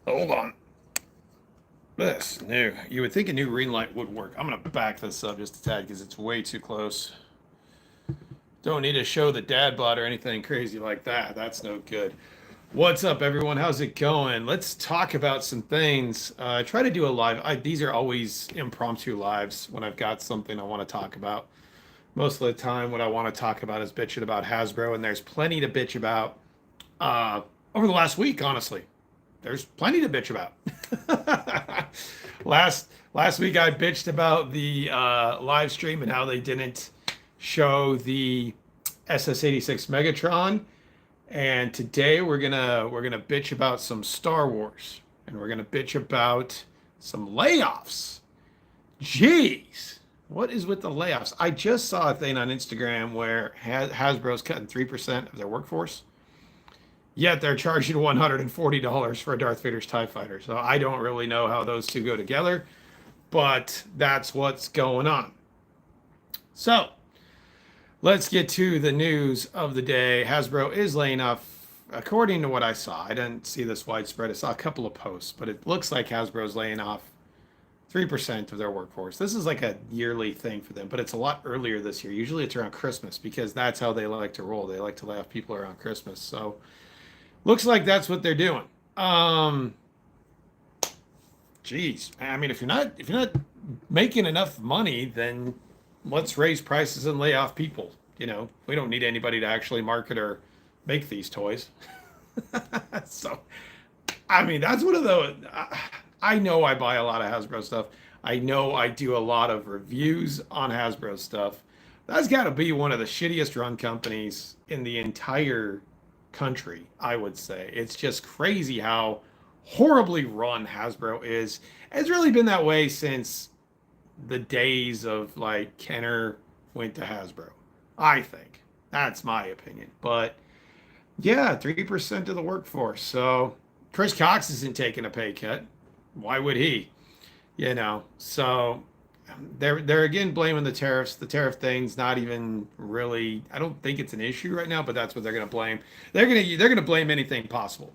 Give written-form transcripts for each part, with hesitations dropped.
Hold on. This new. You would think a new ring light would work. I'm gonna back this up just a tad because it's way too close. Don't need to show the dad bod or anything crazy like that. That's no good. What's up, everyone? How's it going? Let's talk about some things. I try to do a live. These are always impromptu lives when I've got something I want to talk about. Most of the time, what I want to talk about is bitching about Hasbro, and there's plenty to bitch about over the last week, honestly. There's plenty to bitch about. last week I bitched about the live stream and how they didn't show the SS86 Megatron, and today we're gonna bitch about some Star Wars, and we're gonna bitch about some layoffs. Jeez, what is with the layoffs? I just saw a thing on Instagram where Hasbro's cutting 3% of their workforce. Yet they're charging $140 for a Darth Vader's TIE fighter. So I don't really know how those two go together, but that's what's going on. So let's get to the news of the day. Hasbro is laying off, according to what I saw. I didn't see this widespread. I saw a couple of posts, but it looks like Hasbro's laying off 3% of their workforce. This is like a yearly thing for them, but it's a lot earlier this year. Usually it's around Christmas because that's how they like to roll. They like to lay off people around Christmas. So looks like that's what they're doing. Geez, I mean, if you're not making enough money, then let's raise prices and lay off people. You know, we don't need anybody to actually market or make these toys. So, I mean, that's one of those. I know I buy a lot of Hasbro stuff. I know I do a lot of reviews on Hasbro stuff. That's got to be one of the shittiest run companies in the entire country, I would say. It's just crazy how horribly run Hasbro is. It's really been that way since the days of like Kenner went to Hasbro. I think that's my opinion. But yeah, 3% of the workforce. So Chris Cox isn't taking a pay cut. Why would he? You know, so they're again blaming the tariffs. The tariff thing's not even really. I don't think it's an issue right now, but that's what they're going to blame. They're going to blame anything possible.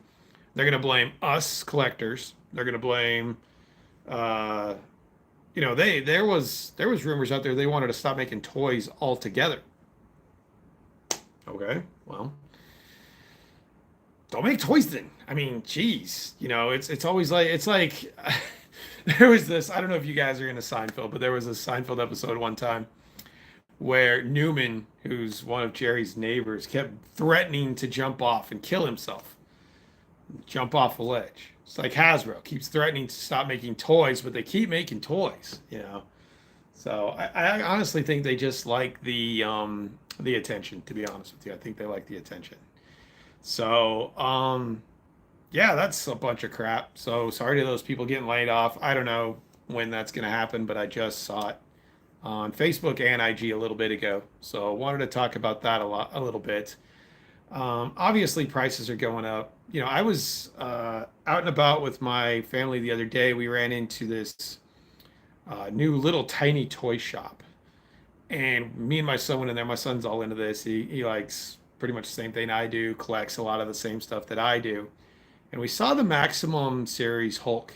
They're going to blame us collectors. They're going to blame. Uh, there was rumors out there they wanted to stop making toys altogether. Okay, well, don't make toys then. I mean, geez, it's always like it's like. There was this, I don't know if you guys are into Seinfeld, but there was a Seinfeld episode one time where Newman, who's one of Jerry's neighbors, kept threatening to jump off and kill himself, jump off a ledge. It's like Hasbro keeps threatening to stop making toys, but they keep making toys. So I honestly think they just like the attention, to be honest with you. I think they like the attention. So, yeah, that's a bunch of crap. So sorry to those people getting laid off. I don't know when that's going to happen, but I just saw it on Facebook and IG a little bit ago. So I wanted to talk about that a little bit. Obviously, prices are going up. I was out and about with my family the other day. We ran into this new little tiny toy shop, and me and my son went in there. My son's all into this. He likes pretty much the same thing I do, collects a lot of the same stuff that I do. And we saw the Maximum Series Hulk.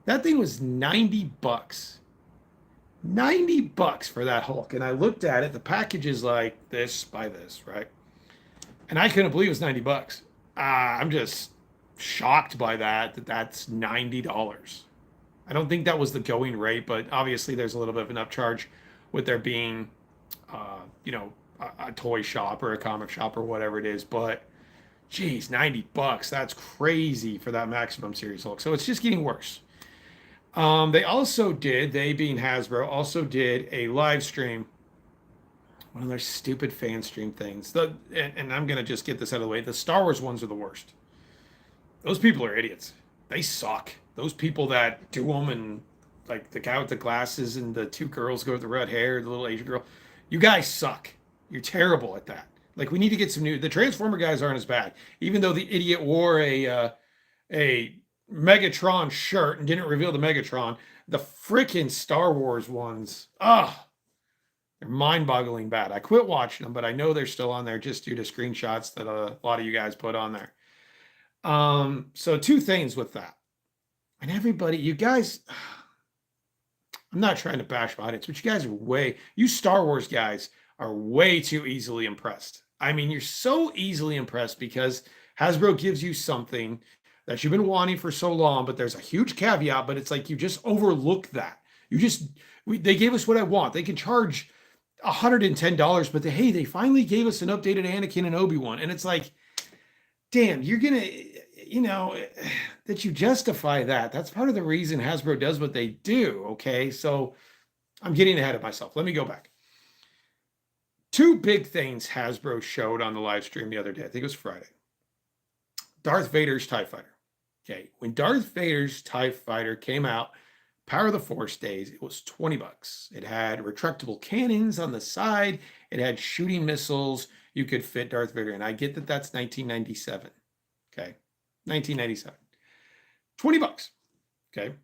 That thing was 90 bucks. 90 bucks for that Hulk. And I looked at it. The package is like this by this, right? And I couldn't believe it was 90 bucks. I'm just shocked by that's $90. I don't think that was the going rate, but obviously there's a little bit of an upcharge with there being, a toy shop or a comic shop or whatever it is. But geez, 90 bucks. That's crazy for that Maximum Series Hulk. So it's just getting worse. They being Hasbro, also did a live stream, one of their stupid fan stream things. And I'm going to just get this out of the way. The Star Wars ones are the worst. Those people are idiots. They suck. Those people that do them, and like the guy with the glasses and the two girls go with the red hair, the little Asian girl. You guys suck. You're terrible at that. Like, we need to get some new. The Transformer guys aren't as bad, even though the idiot wore a Megatron shirt and didn't reveal the Megatron. The freaking Star Wars ones, they're mind-boggling bad. I quit watching them, but I know they're still on there just due to screenshots that a lot of you guys put on there. So two things with that. And everybody, you guys, I'm not trying to bash my audience, but you guys are you Star Wars guys are way too easily impressed. I mean, you're so easily impressed because Hasbro gives you something that you've been wanting for so long, but there's a huge caveat, but it's like you just overlook that. They gave us what I want. They can charge $110, but hey, they finally gave us an updated Anakin and Obi-Wan. And it's like, damn, you're gonna, that you justify that. That's part of the reason Hasbro does what they do. Okay, so I'm getting ahead of myself. Let me go back. Two big things Hasbro showed on the live stream the other day. I think it was Friday. Darth Vader's TIE Fighter. Okay, when Darth Vader's TIE Fighter came out, Power of the Force days, it was $20. It had retractable cannons on the side. It had shooting missiles. You could fit Darth Vader in. I get that that's 1997. Okay, 1997. $20. Okay,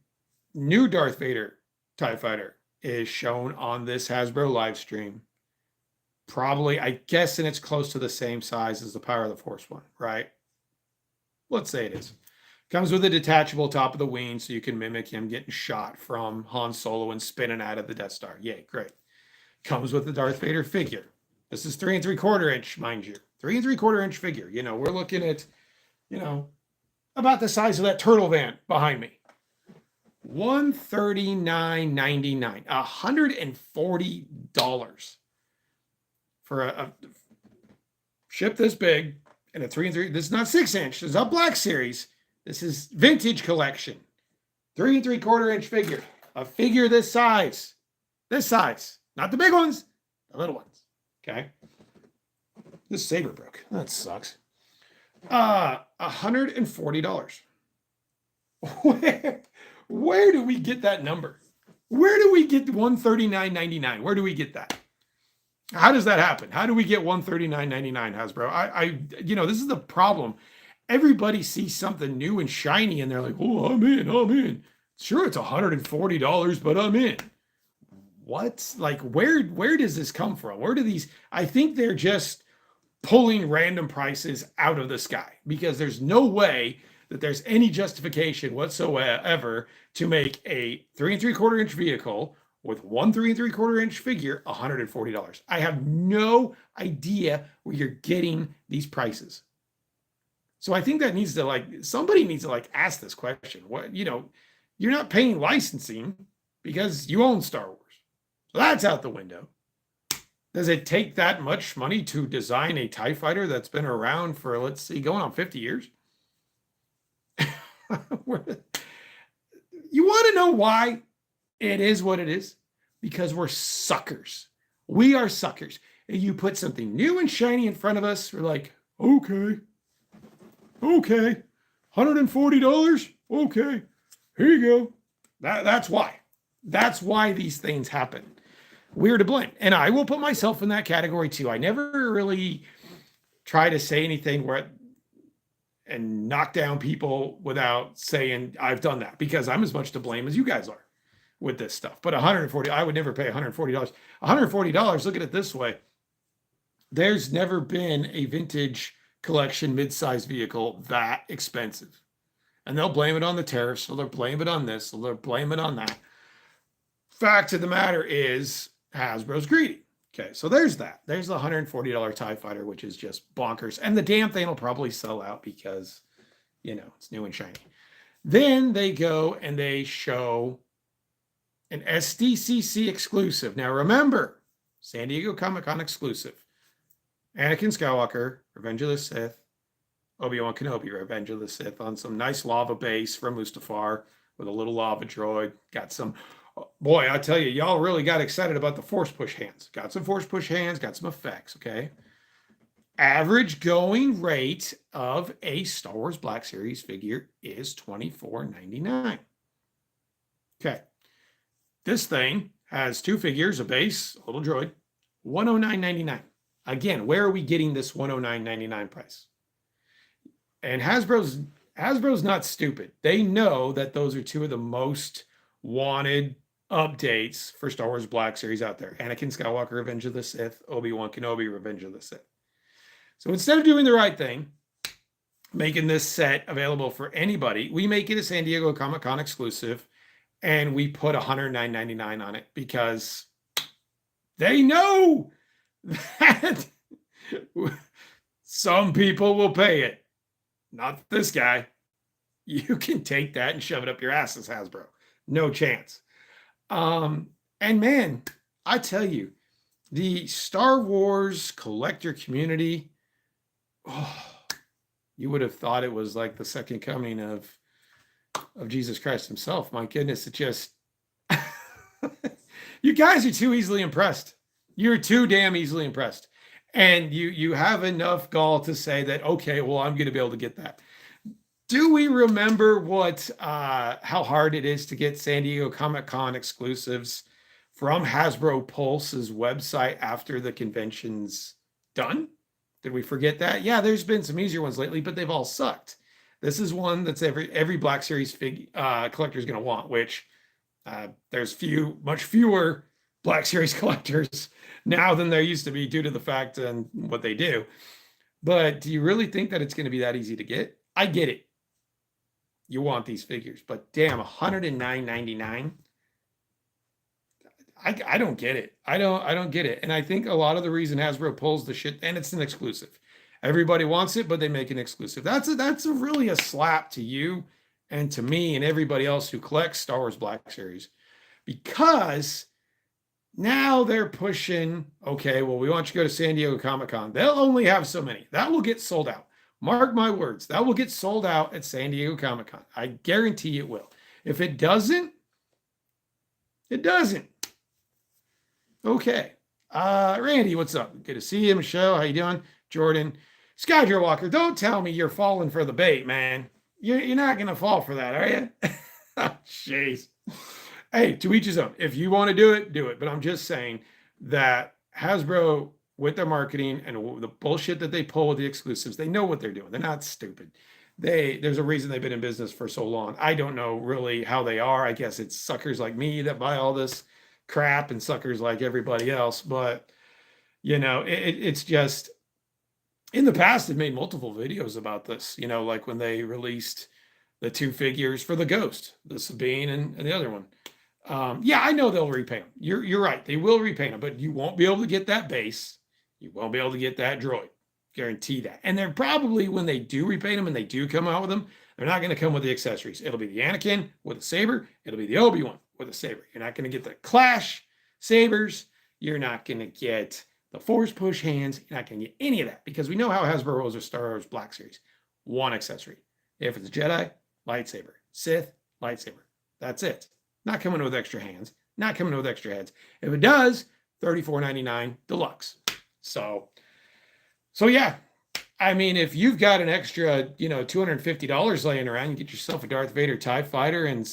new Darth Vader TIE Fighter is shown on this Hasbro live stream. Probably, I guess, and it's close to the same size as the Power of the Force one, right? Let's say it is. Comes with a detachable top of the wing so you can mimic him getting shot from Han Solo and spinning out of the Death Star. Yay, great. Comes with the Darth Vader figure. This is 3 3/4 inch, mind you. 3 3/4 inch figure. We're looking at, about the size of that turtle van behind me. $139.99. $140 for a ship this big and a 3 3. This is not 6 inch. This is not Black Series. This is vintage collection. 3 3/4 inch figure. A figure this size. This size. Not the big ones, the little ones. Okay. This saber broke. That sucks. $140. Where do we get that number? Where do we get $139.99? Where do we get that? How does that happen? How do we get $139.99, Hasbro? This is the problem. Everybody sees something new and shiny and they're like, oh, I'm in. Sure, it's $140, but I'm in. What? Like, where does this come from? Where do these? I think they're just pulling random prices out of the sky because there's no way that there's any justification whatsoever to make a 3 3/4 inch vehicle with one 3 3/4 inch figure $140. I have no idea where you're getting these prices. So I think that somebody needs to ask this question. What, you're not paying licensing because you own Star Wars. So that's out the window. Does it take that much money to design a TIE fighter that's been around for, let's see, going on 50 years? You want to know why it is what it is? Because we're suckers. We are suckers. And you put something new and shiny in front of us, we're like, okay, $140. Okay, here you go. That's why. That's why these things happen. We're to blame. And I will put myself in that category too. I never really try to say anything and knock down people without saying I've done that because I'm as much to blame as you guys are with this stuff. But $140, I would never pay $140. $140, look at it this way. There's never been a vintage collection mid-size vehicle that expensive. And they'll blame it on the tariffs, or they'll blame it on this, or they'll blame it on that. Fact of the matter is Hasbro's greedy. Okay, so there's that. There's the $140 TIE Fighter, which is just bonkers. And the damn thing will probably sell out because, it's new and shiny. Then they go and they show an SDCC exclusive. Now remember, San Diego Comic-Con exclusive. Anakin Skywalker, Revenge of the Sith, Obi-Wan Kenobi, Revenge of the Sith on some nice lava base from Mustafar with a little lava droid. Got some, boy, I tell you, y'all really got excited about the Force Push hands. Got some Force Push hands, got some effects, okay? Average going rate of a Star Wars Black Series figure is $24.99. Okay. This thing has two figures, a base, a little droid, $109.99. Again, where are we getting this $109.99 price? And Hasbro's not stupid. They know that those are two of the most wanted updates for Star Wars Black Series out there. Anakin Skywalker, Revenge of the Sith, Obi-Wan Kenobi, Revenge of the Sith. So instead of doing the right thing, making this set available for anybody. We make it a San Diego Comic-Con exclusive, and we put $109.99 on it because they know that some people will pay it. Not this guy. You can take that and shove it up your asses, Hasbro. No chance. And man, I tell you, the Star Wars collector community, oh, you would have thought it was like the second coming of Jesus Christ himself. My goodness, it just you guys are too easily impressed. You're too damn easily impressed. And you have enough gall to say that, okay, well, I'm going to be able to get that. Do we remember what how hard it is to get San Diego Comic-Con exclusives from Hasbro Pulse's website after the convention's done? Did we forget that? Yeah, there's been some easier ones lately, but they've all sucked. This is one that's every Black Series collector is going to want, which there's much fewer Black Series collectors now than there used to be due to the fact and what they do. But do you really think that it's going to be that easy to get? I get it. You want these figures, but damn, $109.99. I don't get it. I don't get it. And I think a lot of the reason Hasbro pulls the shit, and it's an exclusive. Everybody wants it, but they make an exclusive. That's really a slap to you and to me and everybody else who collects Star Wars Black Series, because now they're pushing, okay, well, we want you to go to San Diego Comic-Con. They'll only have so many. That will get sold out. Mark my words, that will get sold out at San Diego Comic-Con. I guarantee it will. If it doesn't, it doesn't. Okay. Randy, what's up? Good to see you. Michelle, how you doing? Jordan. Skydraw Walker, don't tell me you're falling for the bait, man. You're not going to fall for that, are you? Oh, jeez. Hey, to each his own. If you want to do it, do it. But I'm just saying that Hasbro, with their marketing and the bullshit that they pull with the exclusives, they know what they're doing. They're not stupid. There's a reason they've been in business for so long. I don't know really how they are. I guess it's suckers like me that buy all this crap and suckers like everybody else. But, it's just, in the past, they've made multiple videos about this, like when they released the two figures for the Ghost, the Sabine and the other one. Yeah, I know they'll repaint them. You're right. They will repaint them, but you won't be able to get that base. You won't be able to get that droid. Guarantee that. And they're probably, when they do repaint them and they do come out with them, they're not going to come with the accessories. It'll be the Anakin with a saber. It'll be the Obi-Wan with a saber. You're not going to get the Clash sabers. You're not going to get the Force push hands. You're not going to get any of that, because we know how Hasbro rolls with Star Wars Black Series. One accessory. If it's Jedi, lightsaber. Sith, lightsaber. That's it. Not coming with extra hands. Not coming with extra heads. If it does, $34.99 deluxe. So yeah. I mean, if you've got an extra, $250 laying around, you get yourself a Darth Vader TIE Fighter and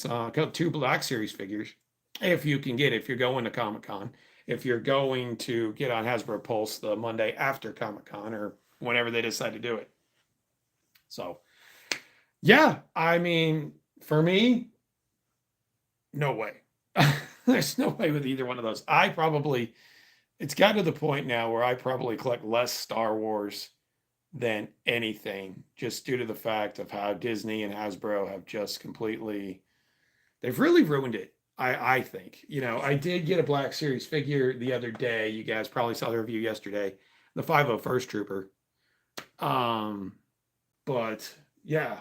two Black Series figures, if you can get it, if you're going to Comic-Con, if you're going to get on Hasbro Pulse the Monday after Comic-Con or whenever they decide to do it. So, yeah, I mean, for me, no way. There's no way with either one of those. It's gotten to the point now where I probably collect less Star Wars than anything, just due to the fact of how Disney and Hasbro have just they've really ruined it. I think, I did get a Black Series figure the other day. You guys probably saw the review yesterday, the 501st Trooper. But yeah,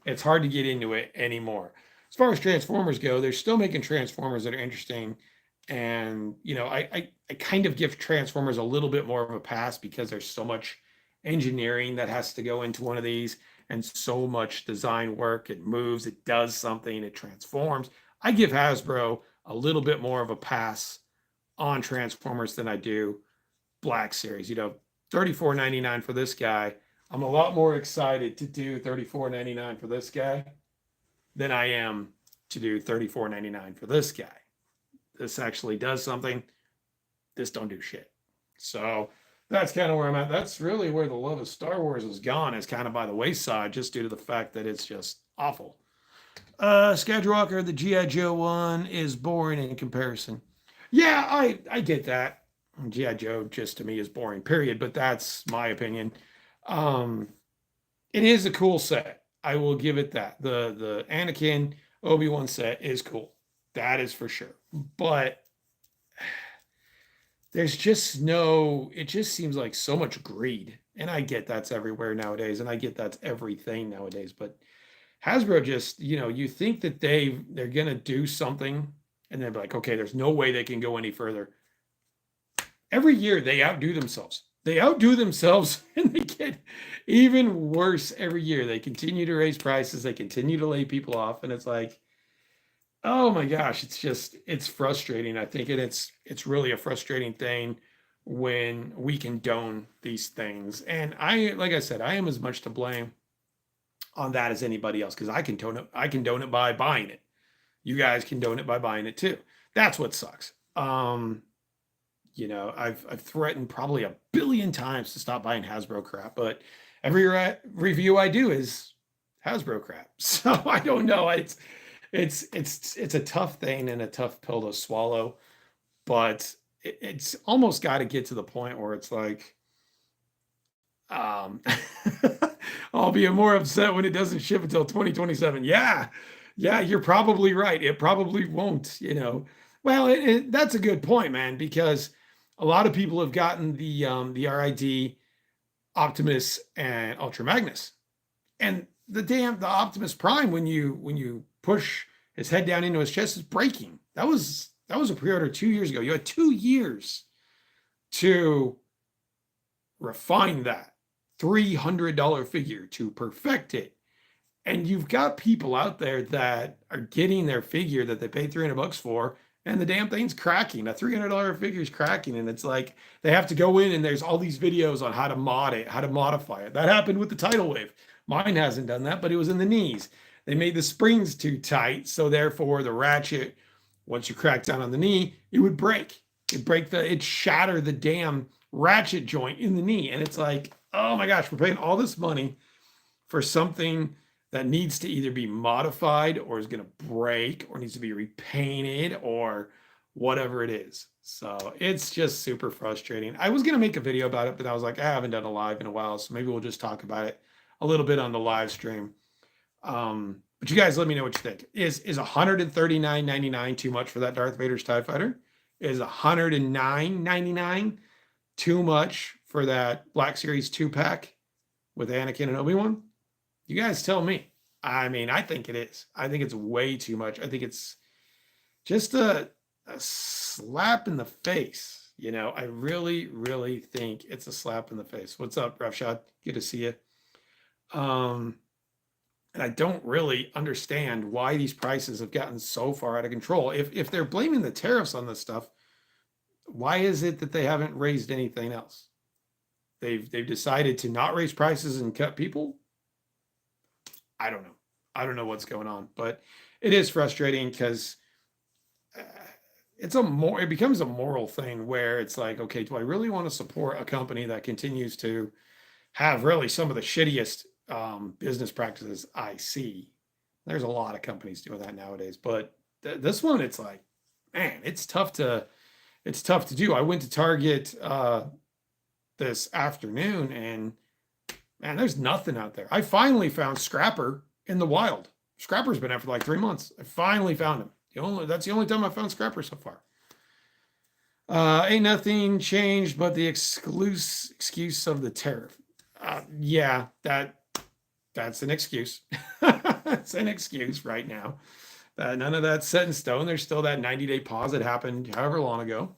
it's hard to get into it anymore. As far as Transformers go, they're still making Transformers that are interesting. And, I kind of give Transformers a little bit more of a pass because there's so much engineering that has to go into one of these and so much design work. It moves, it does something, it transforms. I give Hasbro a little bit more of a pass on Transformers than I do Black Series. $34.99 for this guy. I'm a lot more excited to do $34.99 for this guy than I am to do $34.99 for this guy. This actually does something. This don't do shit. So that's kind of where I'm at. That's really where the love of Star Wars has gone, is kind of by the wayside, just due to the fact that it's just awful. Skywalker, the G.I. Joe one is boring in comparison. Yeah, I get that. G.I. Joe just to me is boring, period. But that's my opinion. It is a cool set. I will give it that. The Anakin Obi-Wan set is cool. That is for sure. But there's just no, it just seems like so much greed. And I get that's everywhere nowadays, and I get that's everything nowadays. But Hasbro just, you think that they're gonna do something, and they're like, okay, there's no way they can go any further. Every year they outdo themselves. They outdo themselves and they get even worse every year. They continue to raise prices, they continue to lay people off, and it's like, oh my gosh, it's frustrating. I think it's really a frustrating thing when we condone these things. And like I said, I am as much to blame on that as anybody else because I condone it by buying it. You guys condone it by buying it too. That's what sucks. I've threatened probably a billion times to stop buying Hasbro crap, but every review I do is Hasbro crap. So I don't know. It's a tough thing and a tough pill to swallow, but it's almost got to get to the point where it's like, um, I'll be more upset when it doesn't ship until 2027. Yeah, yeah, you're probably right. It probably won't. Well, that's a good point, man, because a lot of people have gotten the RID Optimus and Ultra Magnus, and the Optimus Prime when you push his head down into his chest is breaking. That was a pre-order 2 years ago. You had 2 years to refine that $300 figure to perfect it. And you've got people out there that are getting their figure that they paid $300 for, and the damn thing's cracking. A $300 figure is cracking, and it's like they have to go in and there's all these videos on how to mod it, how to modify it. That happened with the tidal wave. Mine hasn't done that, but it was in the knees. They made the springs too tight, so therefore the ratchet, once you crack down on the knee, it would break. It'd shatter the damn ratchet joint in the knee. And it's like, oh my gosh, we're paying all this money for something that needs to either be modified or is going to break or needs to be repainted or whatever it is. So it's just super frustrating. I was going to make a video about it, but I was like, I haven't done a live in a while, so maybe we'll just talk about it a little bit on the live stream. But you guys let me know what you think. Is $139.99 too much for that Darth Vader's TIE Fighter? Is $109.99 too much for that Black Series 2-pack with Anakin and Obi-Wan? You guys tell me. I mean, I think it is. I think it's way too much. I think it's just a slap in the face. I really, really think it's a slap in the face. What's up, Roughshot? Good to see you. And I don't really understand why these prices have gotten so far out of control. If they're blaming the tariffs on this stuff, why is it that they haven't raised anything else? They've decided to not raise prices and cut people. I don't know. I don't know what's going on, but it is frustrating because it becomes a moral thing where it's like, okay, do I really want to support a company that continues to have really some of the shittiest business practices I see? There's a lot of companies doing that nowadays, but this one, it's like, man, it's tough to do. I went to Target this afternoon, and man, there's nothing out there. I finally found Scrapper in the wild. Scrapper's been out for like 3 months. I finally found him. That's the only time I found Scrapper so far. Ain't nothing changed but the excuse of the tariff. Yeah, that's an excuse. It's an excuse right now. None of that's set in stone. There's still that 90-day pause that happened however long ago,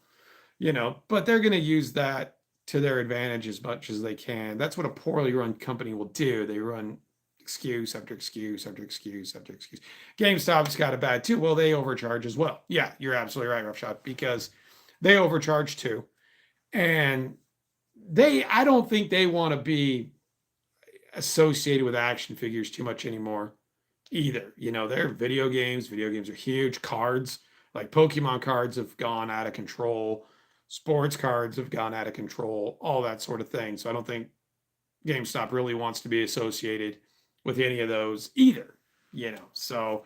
but they're going to use that to their advantage as much as they can. That's what a poorly run company will do. They run excuse after excuse after excuse after excuse. GameStop's got it bad too. Well, they overcharge as well. Yeah, you're absolutely right, Roughshot, because they overcharge too. And I don't think they want to be associated with action figures too much anymore either. They're video games. Video games are huge. Cards, like Pokemon cards, have gone out of control. Sports cards have gone out of control, all that sort of thing. So I don't think GameStop really wants to be associated with any of those either, So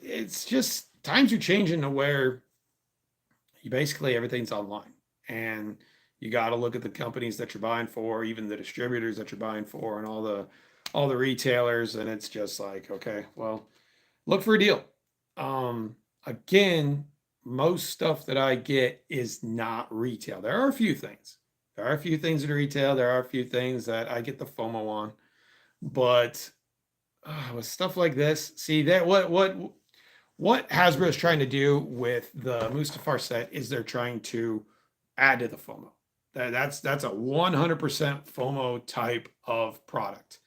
it's just times are changing to where basically everything's online, and you got to look at the companies that you're buying for, even the distributors that you're buying for, and all the all the retailers, and it's just like, okay, well, look for a deal. Again, most stuff that I get is not retail. There are a few things. There are a few things that are retail. There are a few things that I get the FOMO on. But with stuff like this, see that what Hasbro is trying to do with the Mustafar set is they're trying to add to the FOMO. That's a 100% FOMO type of product.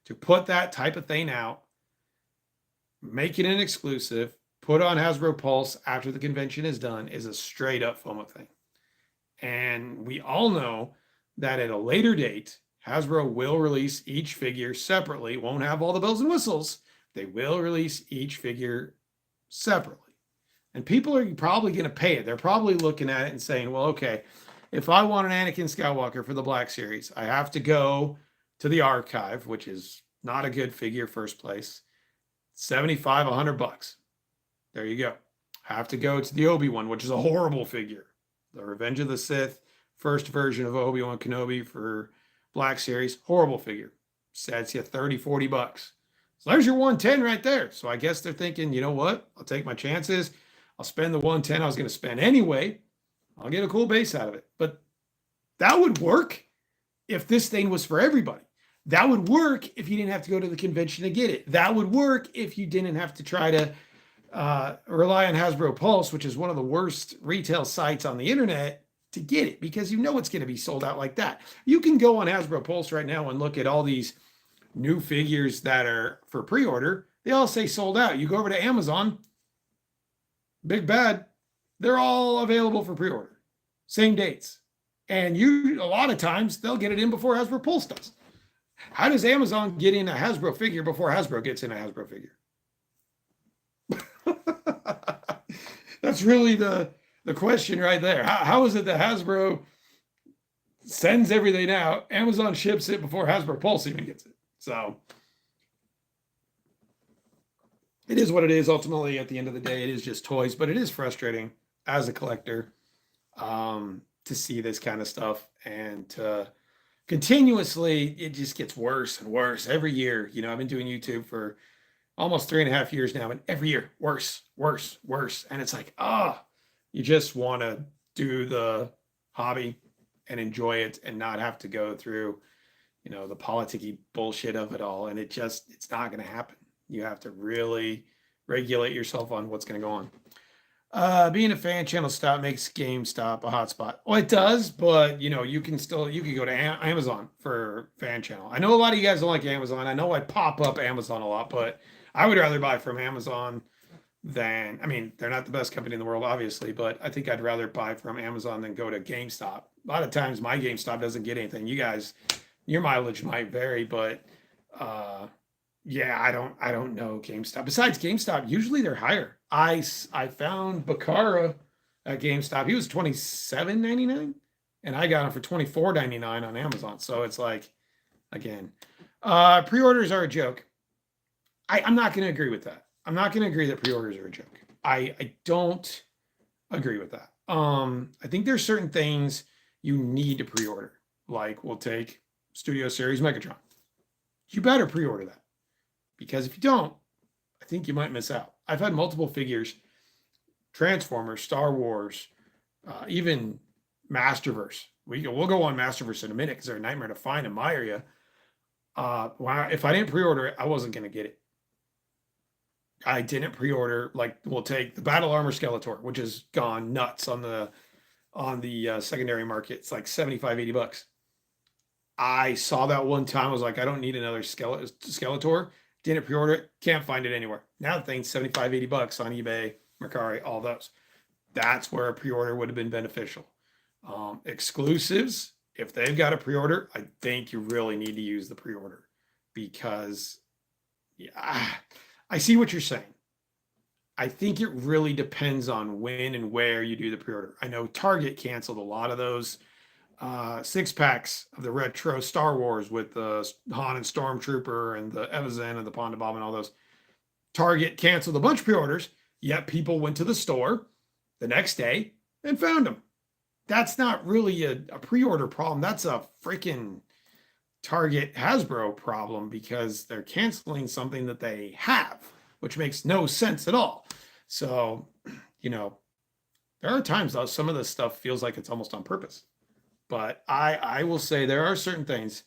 To put that type of thing out, make it an exclusive, put on Hasbro Pulse after the convention is done is a straight up FOMO thing. And we all know that at a later date, Hasbro will release each figure separately. Won't have all the bells and whistles. They will release each figure separately. And people are probably going to pay it. They're probably looking at it and saying, well, okay, if I want an Anakin Skywalker for the Black Series, I have to go to the archive, which is not a good figure first place. 75, $100. There you go. Have to go to the Obi-Wan, which is a horrible figure. The Revenge of the Sith, first version of Obi-Wan Kenobi for Black Series, horrible figure. Sets you 30, $40. So there's your 110 right there. So I guess they're thinking, you know what? I'll take my chances. I'll spend the 110 I was going to spend anyway. I'll get a cool base out of it. But that would work if this thing was for everybody. That would work if you didn't have to go to the convention to get it. That would work if you didn't have to try to rely on Hasbro Pulse, which is one of the worst retail sites on the internet, to get it, because you know it's going to be sold out like that. You can go on Hasbro Pulse right now and look at all these new figures that are for pre-order. They all say sold out. You go over to Amazon, big bad, they're all available for pre-order. Same dates. And a lot of times they'll get it in before Hasbro Pulse does. How does Amazon get in a Hasbro figure before Hasbro gets in a Hasbro figure? That's really the question right there. How is it that Hasbro sends everything out, Amazon ships it before Hasbro Pulse even gets it? So it is what it is. Ultimately, at the end of the day, it is just toys, but it is frustrating as a collector to see this kind of stuff, and to continuously, it just gets worse and worse every year. You know, I've been doing YouTube for almost 3.5 years now, and every year, worse, worse, worse. And it's like, you just want to do the hobby and enjoy it and not have to go through, you know, the politicky bullshit of it all. And it's not going to happen. You have to really regulate yourself on what's going to go on. Being a fan channel stop makes GameStop a hotspot. Well, it does, but you know, you can go to Amazon for fan channel. I know a lot of you guys don't like Amazon. I know I pop up Amazon a lot, but I would rather buy from Amazon than, I mean, they're not the best company in the world, obviously, but I think I'd rather buy from Amazon than go to GameStop. A lot of times my GameStop doesn't get anything. You guys, your mileage might vary, but yeah, I don't know GameStop. Besides GameStop, usually they're higher. I found Bakara at GameStop. He was $27.99, and I got him for $24.99 on Amazon. So it's like, again, pre-orders are a joke. I'm not going to agree with that. I'm not going to agree that pre-orders are a joke. I don't agree with that. I think there's certain things you need to pre-order. Like, we'll take Studio Series Megatron. You better pre-order that, because if you don't, I think you might miss out. I've had multiple figures, Transformers, Star Wars, even Masterverse. We'll go on Masterverse in a minute because they're a nightmare to find in my area. If I didn't pre-order it, I wasn't going to get it. I didn't pre-order. Like, we'll take the Battle Armor Skeletor, which has gone nuts on the secondary market. It's like $75-$80. I saw that one time. I was like, I don't need another Skeletor. Didn't pre-order it. Can't find it anywhere. Now the thing's $75-$80 on eBay, Mercari, all those. That's where a pre-order would have been beneficial. Exclusives, if they've got a pre-order, I think you really need to use the pre-order, because I see what you're saying. I think it really depends on when and where you do the pre-order. I know Target canceled a lot of those 6-packs of the retro Star Wars with the Han and Stormtrooper and the Evazan and the Ponda Bomb and all those. Target canceled a bunch of pre-orders, yet people went to the store the next day and found them. That's not really a pre-order problem. That's a freaking target Hasbro problem because they're canceling something that they have, which makes no sense at all. So, there are times though some of this stuff feels like it's almost on purpose. But I will say there are certain things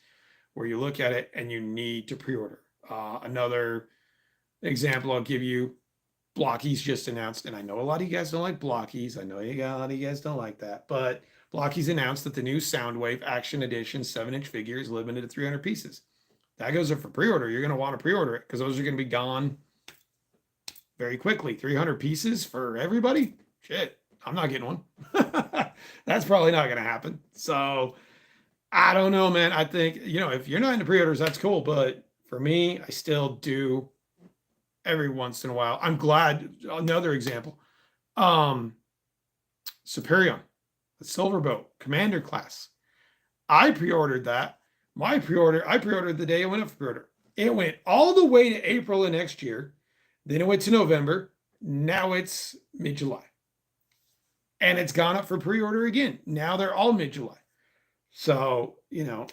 where you look at it and you need to pre-order. Another example I'll give you, Blockies just announced, and I know a lot of you guys don't like Blockies. I know a lot of you guys don't like that, but Blockies announced that the new Soundwave Action Edition 7-inch figure is limited to 300 pieces. That goes up for pre-order. You're going to want to pre-order it because those are going to be gone very quickly. 300 pieces for everybody? Shit, I'm not getting one. That's probably not going to happen. So I don't know, man. I think, if you're not into pre-orders, that's cool. But for me, I still do every once in a while. I'm glad. Another example. Superion, the Silverboat Commander class. I pre-ordered that. I pre-ordered the day it went up for pre-order. It went all the way to April of next year. Then it went to November. Now it's mid-July. And it's gone up for pre-order again. Now they're all mid-July. So, you're not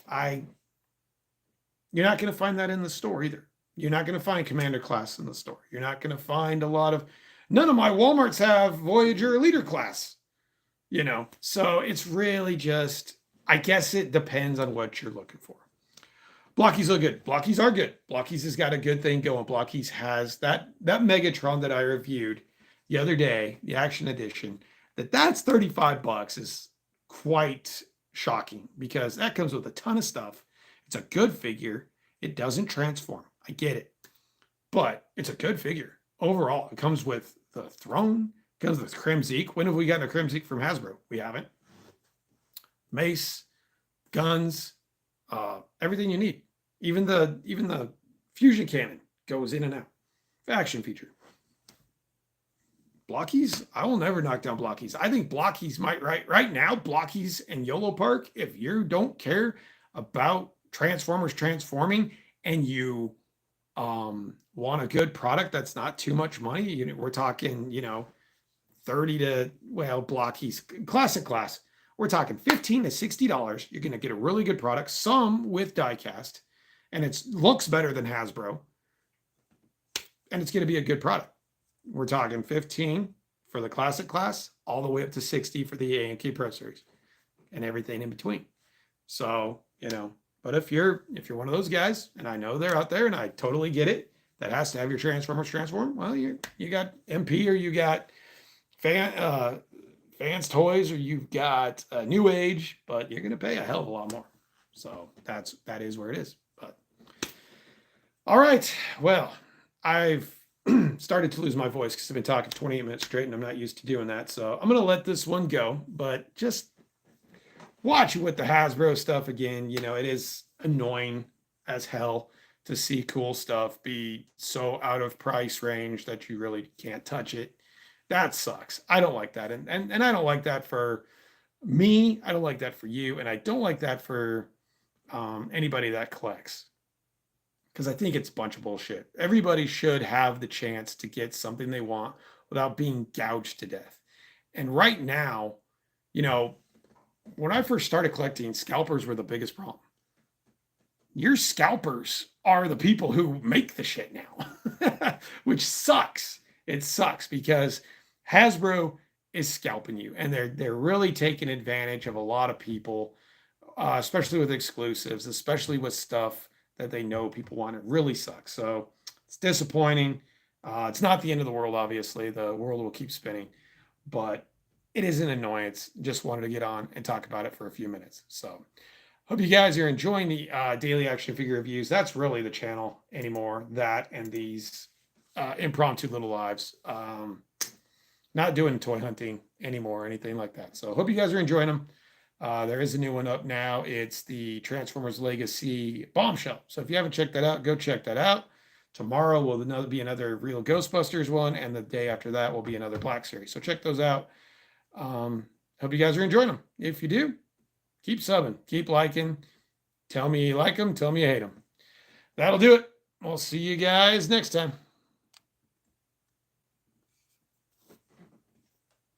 going to find that in the store either. You're not going to find Commander class in the store. You're not going to find none of my Walmarts have Voyager Leader class, So it's really just, I guess it depends on what you're looking for. Blockies are good. Blockies are good. Blockies has got a good thing going. Blockies has that Megatron that I reviewed the other day, the Action Edition, that's $35 is quite shocking because that comes with a ton of stuff. It's a good figure. It doesn't transform. I get it. But it's a good figure. Overall, it comes with the throne, it comes with Crimzeek. When have we gotten a Crimzeek from Hasbro? We haven't. Mace, guns, everything you need. Even the fusion cannon goes in and out. Action feature. Blockies, I will never knock down Blockies. I think Blockies might, right now, Blockies and YOLO Park, if you don't care about Transformers transforming and you want a good product that's not too much money, we're talking, 30 to, Blockies, classic class, we're talking $15 to $60. You're going to get a really good product, some with diecast, and it looks better than Hasbro, and it's going to be a good product. We're talking 15 for the classic class, all the way up to 60 for the A&K Pro Series, and everything in between. So, but if you're one of those guys, and I know they're out there, and I totally get it, that has to have your Transformers transform. Well, you got MP, or you got Fans Toys, or you've got New Age, but you're going to pay a hell of a lot more. So that is where it is. But all right, well, I've started to lose my voice because I've been talking 28 minutes straight and I'm not used to doing that. So I'm going to let this one go, but just watch it with the Hasbro stuff again. It is annoying as hell to see cool stuff be so out of price range that you really can't touch it. That sucks. I don't like that. And I don't like that for me. I don't like that for you. And I don't like that for anybody that collects. Because I think it's a bunch of bullshit. Everybody should have the chance to get something they want without being gouged to death. And right now, when I first started collecting, scalpers were the biggest problem. Your scalpers are the people who make the shit now, which sucks. It sucks because Hasbro is scalping you, and they're really taking advantage of a lot of people, especially with exclusives, especially with stuff that they know people want. It really sucks. So it's disappointing. It's not the end of the world, obviously. The world will keep spinning, but it is an annoyance. Just wanted to get on and talk about it for a few minutes. So hope you guys are enjoying the daily action figure reviews. That's really the channel anymore. That and these impromptu little lives. Not doing toy hunting anymore or anything like that. So hope you guys are enjoying them. There is a new one up now. It's the Transformers Legacy Bombshell. So if you haven't checked that out, go check that out. Tomorrow will be another Real Ghostbusters one, and the day after that will be another Black Series. So check those out. Hope you guys are enjoying them. If you do, keep subbing, keep liking. Tell me you like them, tell me you hate them. That'll do it. We'll see you guys next time.